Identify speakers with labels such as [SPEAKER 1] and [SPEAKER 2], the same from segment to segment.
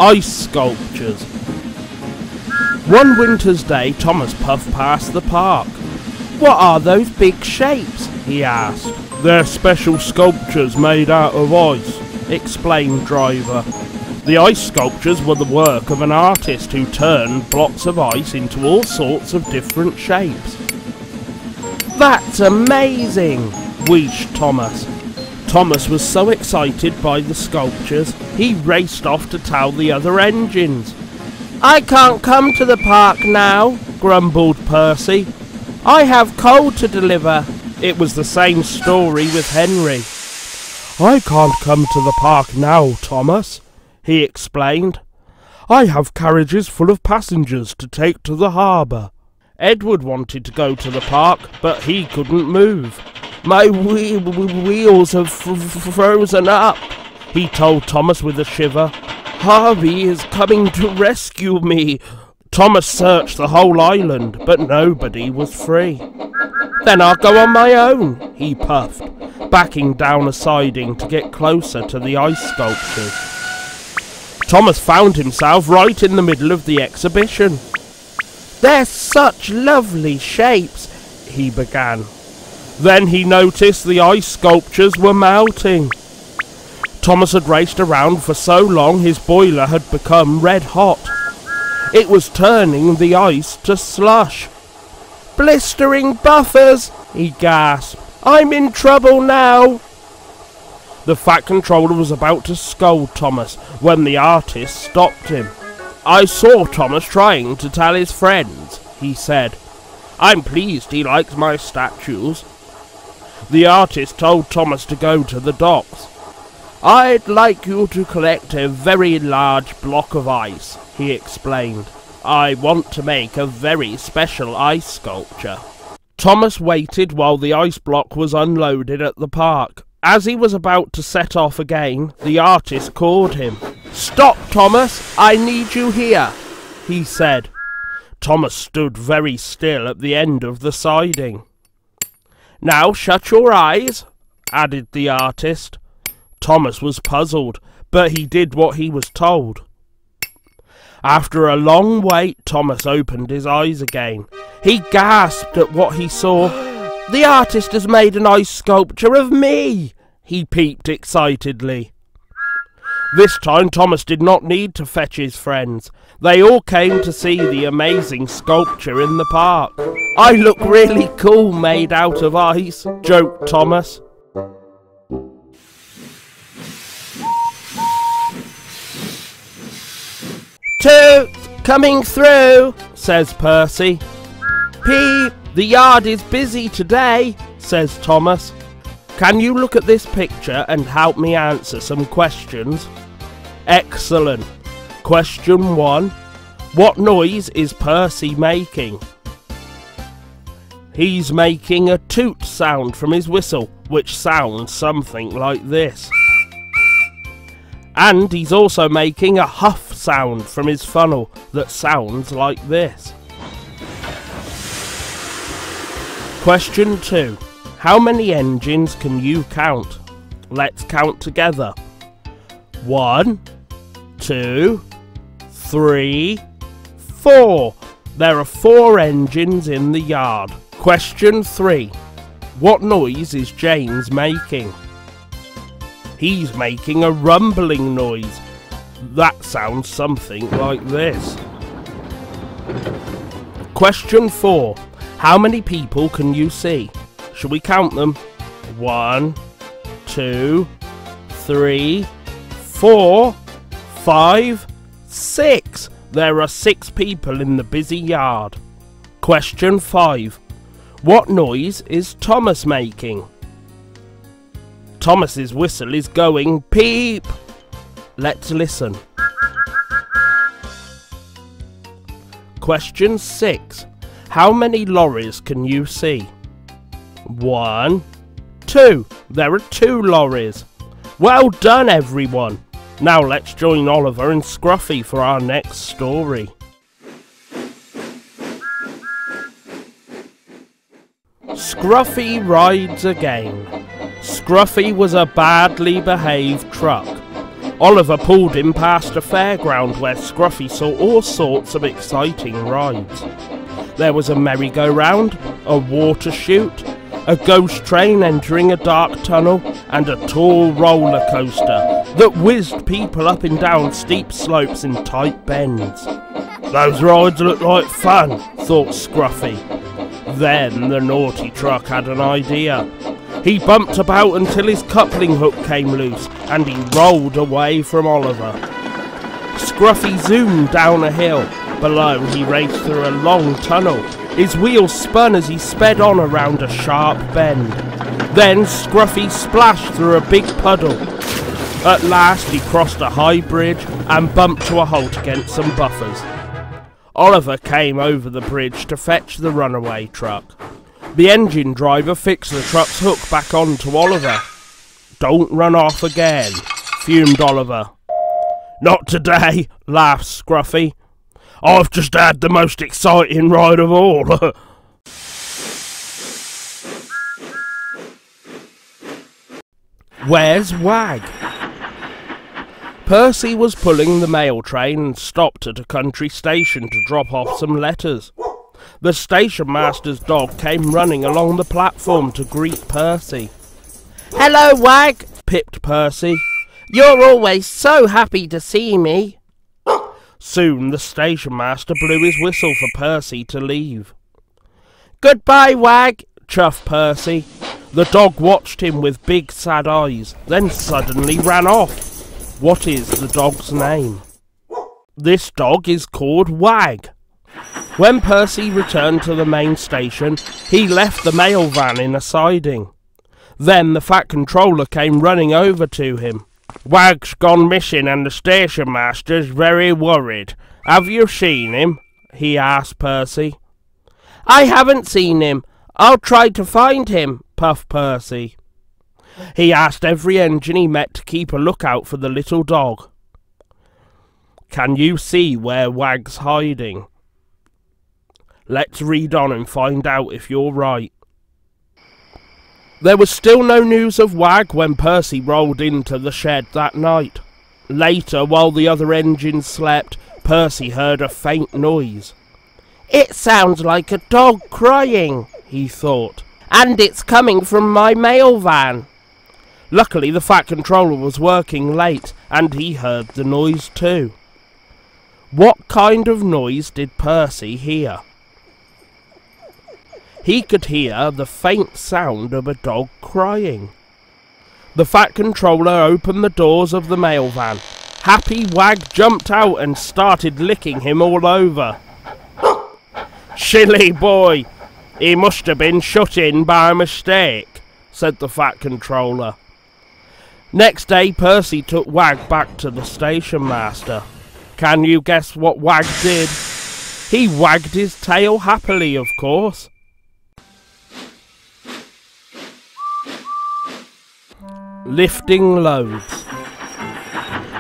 [SPEAKER 1] Ice sculptures. One winter's day, Thomas puffed past the park. "What are those big shapes?" he asked. "They're special sculptures made out of ice," explained Driver. The ice sculptures were the work of an artist who turned blocks of ice into all sorts of different shapes. "That's amazing!" wheezed Thomas. Thomas was so excited by the sculptures, he raced off to tell the other engines. "I can't come to the park now," grumbled Percy. "I have coal to deliver." It was the same story with Henry. "I can't come to the park now, Thomas," he explained. "I have carriages full of passengers to take to the harbour." Edward wanted to go to the park, but he couldn't move. "My wheels have frozen up," he told Thomas with a shiver. "Harvey is coming to rescue me." Thomas searched the whole island, but nobody was free. "Then I'll go on my own," he puffed, backing down a siding to get closer to the ice sculptures. Thomas found himself right in the middle of the exhibition. "They're such lovely shapes," he began. Then he noticed the ice sculptures were melting. Thomas had raced around for so long his boiler had become red hot. It was turning the ice to slush. "Blistering buffers," he gasped. "I'm in trouble now." The Fat Controller was about to scold Thomas when the artist stopped him. "I saw Thomas trying to tell his friends," he said. "I'm pleased he likes my statues." The artist told Thomas to go to the docks. "I'd like you to collect a very large block of ice," he explained. "I want to make a very special ice sculpture." Thomas waited while the ice block was unloaded at the park. As he was about to set off again, the artist called him. "Stop, Thomas! I need you here," he said. Thomas stood very still at the end of the siding. "Now shut your eyes," added the artist. Thomas was puzzled, but he did what he was told. After a long wait, Thomas opened his eyes again. He gasped at what he saw. "The artist has made an ice sculpture of me!" he peeped excitedly. This time Thomas did not need to fetch his friends. They all came to see the amazing sculpture in the park. "I look really cool made out of ice," joked Thomas. "Toot! Coming through," says Percy. "Peep! The yard is busy today," says Thomas. "Can you look at this picture and help me answer some questions?" "Excellent. Question 1. What noise is Percy making?" "He's making a toot sound from his whistle, which sounds something like this. And he's also making a huff sound from his funnel that sounds like this." Question 2. How many engines can you count? Let's count together. 1, 2, 3, 4. There are 4 engines in the yard. Question 3. What noise is James making? He's making a rumbling noise. That sounds something like this. Question 4. How many people can you see? Shall we count them? 1, 2, 3, 4, 5, 6. There are 6 people in the busy yard. Question 5. What noise is Thomas making? Thomas's whistle is going peep. Let's listen. Question 6. How many lorries can you see? 1, 2. There are 2 lorries. Well done, everyone. Now let's join Oliver and Scruffy for our next story. Scruffy rides again. Scruffy was a badly behaved truck. Oliver pulled him past a fairground where Scruffy saw all sorts of exciting rides. There was a merry-go-round, a water chute, a ghost train entering a dark tunnel, and a tall roller coaster that whizzed people up and down steep slopes and tight bends. Those rides look like fun, thought Scruffy. Then the naughty truck had an idea. He bumped about until his coupling hook came loose, and he rolled away from Oliver. Scruffy zoomed down a hill. Below, he raced through a long tunnel. His wheels spun as he sped on around a sharp bend. Then Scruffy splashed through a big puddle. At last, he crossed a high bridge and bumped to a halt against some buffers. Oliver came over the bridge to fetch the runaway truck. The engine driver fixed the truck's hook back onto Oliver. "Don't run off again," fumed Oliver. "Not today," laughed Scruffy. "I've just had the most exciting ride of all." Where's Wag? Percy was pulling the mail train and stopped at a country station to drop off some letters. The station master's dog came running along the platform to greet Percy. "Hello, Wag," pipped Percy. "You're always so happy to see me." Soon the station master blew his whistle for Percy to leave. "Goodbye, Wag," chuffed Percy. The dog watched him with big sad eyes, then suddenly ran off. What is the dog's name? This dog is called Wag. When Percy returned to the main station, he left the mail van in a siding. Then the Fat Controller came running over to him. "Wag's gone missing and the station master's very worried. Have you seen him?" he asked Percy. "I haven't seen him. I'll try to find him," puffed Percy. He asked every engine he met to keep a lookout for the little dog. "Can you see where Wag's hiding?" Let's read on and find out if you're right. There was still no news of Wag when Percy rolled into the shed that night. Later, while the other engines slept, Percy heard a faint noise. "It sounds like a dog crying," he thought, "and it's coming from my mail van." Luckily, the Fat Controller was working late, and he heard the noise too. What kind of noise did Percy hear? He could hear the faint sound of a dog crying. The Fat Controller opened the doors of the mail van. Happy Wag jumped out and started licking him all over. "Silly boy, he must have been shut in by mistake," said the Fat Controller. Next day, Percy took Wag back to the station master. Can you guess what Wag did? He wagged his tail happily, of course. Lifting loads.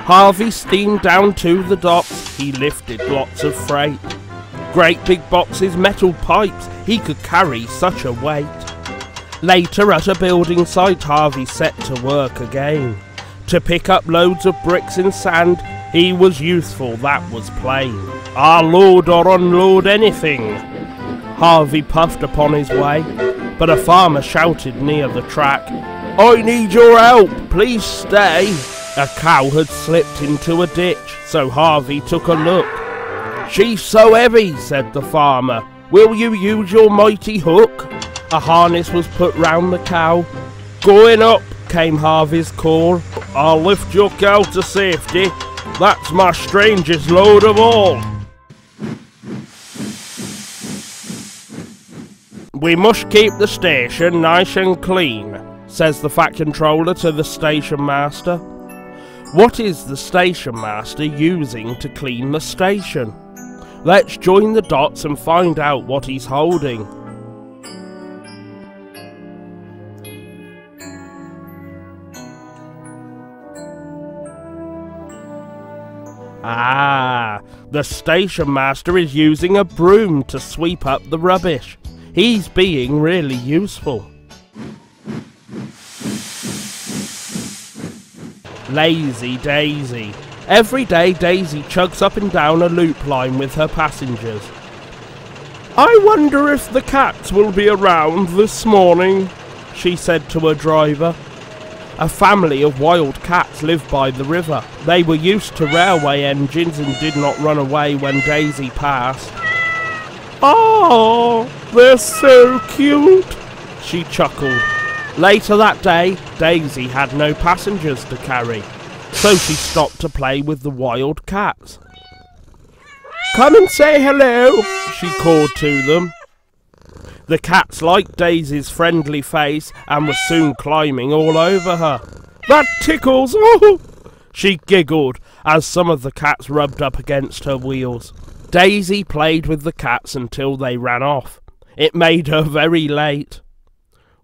[SPEAKER 1] Harvey steamed down to the docks. He lifted lots of freight. Great big boxes, metal pipes. He could carry such a weight. Later at a building site, Harvey set to work again. To pick up loads of bricks and sand, he was useful, that was plain. I'll load or unload anything. Harvey puffed upon his way, but a farmer shouted near the track, "I need your help, please stay." A cow had slipped into a ditch, so Harvey took a look. "She's so heavy," said the farmer. "Will you use your mighty hook?" A harness was put round the cow. "Going up," came Harvey's call. "I'll lift your cow to safety. That's my strangest load of all." "We must keep the station nice and clean," says the Fat Controller to the station master. What is the station master using to clean the station? Let's join the dots and find out what he's holding. Ah, the station master is using a broom to sweep up the rubbish. He's being really useful. Lazy Daisy. Every day Daisy chugs up and down a loop line with her passengers. I wonder if the cats will be around this morning, she said to her driver. A family of wild cats lived by the river. They were used to railway engines and did not run away when Daisy passed. Oh, they're so cute, she chuckled. Later that day, Daisy had no passengers to carry, so she stopped to play with the wild cats. Come and say hello, she called to them. The cats liked Daisy's friendly face and were soon climbing all over her. That tickles, oh! She giggled as some of the cats rubbed up against her wheels. Daisy played with the cats until they ran off. It made her very late.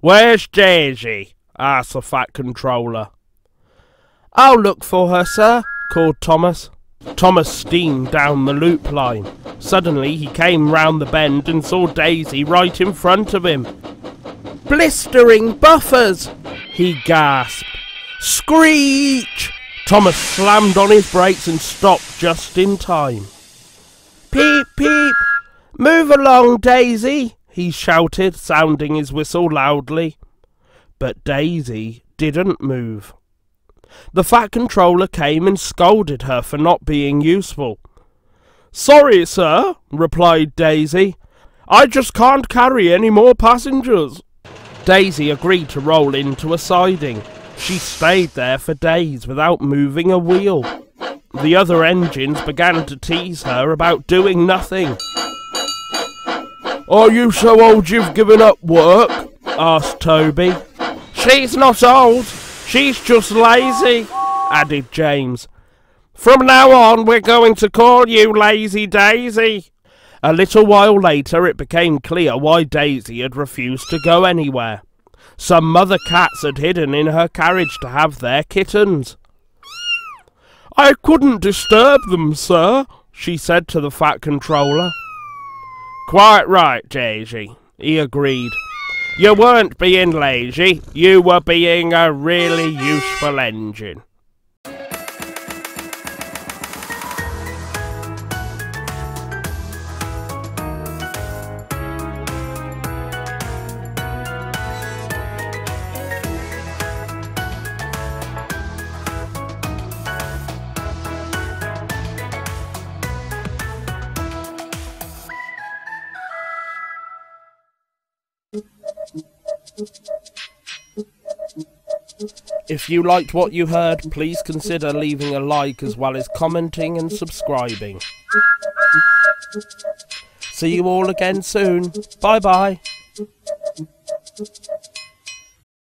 [SPEAKER 1] Where's Daisy? Asked the Fat Controller. I'll look for her, sir, called Thomas. Thomas steamed down the loop line. Suddenly he came round the bend and saw Daisy right in front of him. Blistering buffers! He gasped. Screech! Thomas slammed on his brakes and stopped just in time. Peep, peep! Move along, Daisy! He shouted, sounding his whistle loudly. But Daisy didn't move. The Fat Controller came and scolded her for not being useful. Sorry, sir, replied Daisy. I just can't carry any more passengers. Daisy agreed to roll into a siding. She stayed there for days without moving a wheel. The other engines began to tease her about doing nothing. Are you so old you've given up work? Asked Toby. She's not old, she's just lazy, added James. From now on we're going to call you Lazy Daisy. A little while later it became clear why Daisy had refused to go anywhere. Some mother cats had hidden in her carriage to have their kittens. I couldn't disturb them, sir, she said to the Fat Controller. Quite right, Daisy, he agreed. You weren't being lazy, you were being a really useful engine. If you liked what you heard, please consider leaving a like as well as commenting and subscribing. See you all again soon. Bye bye.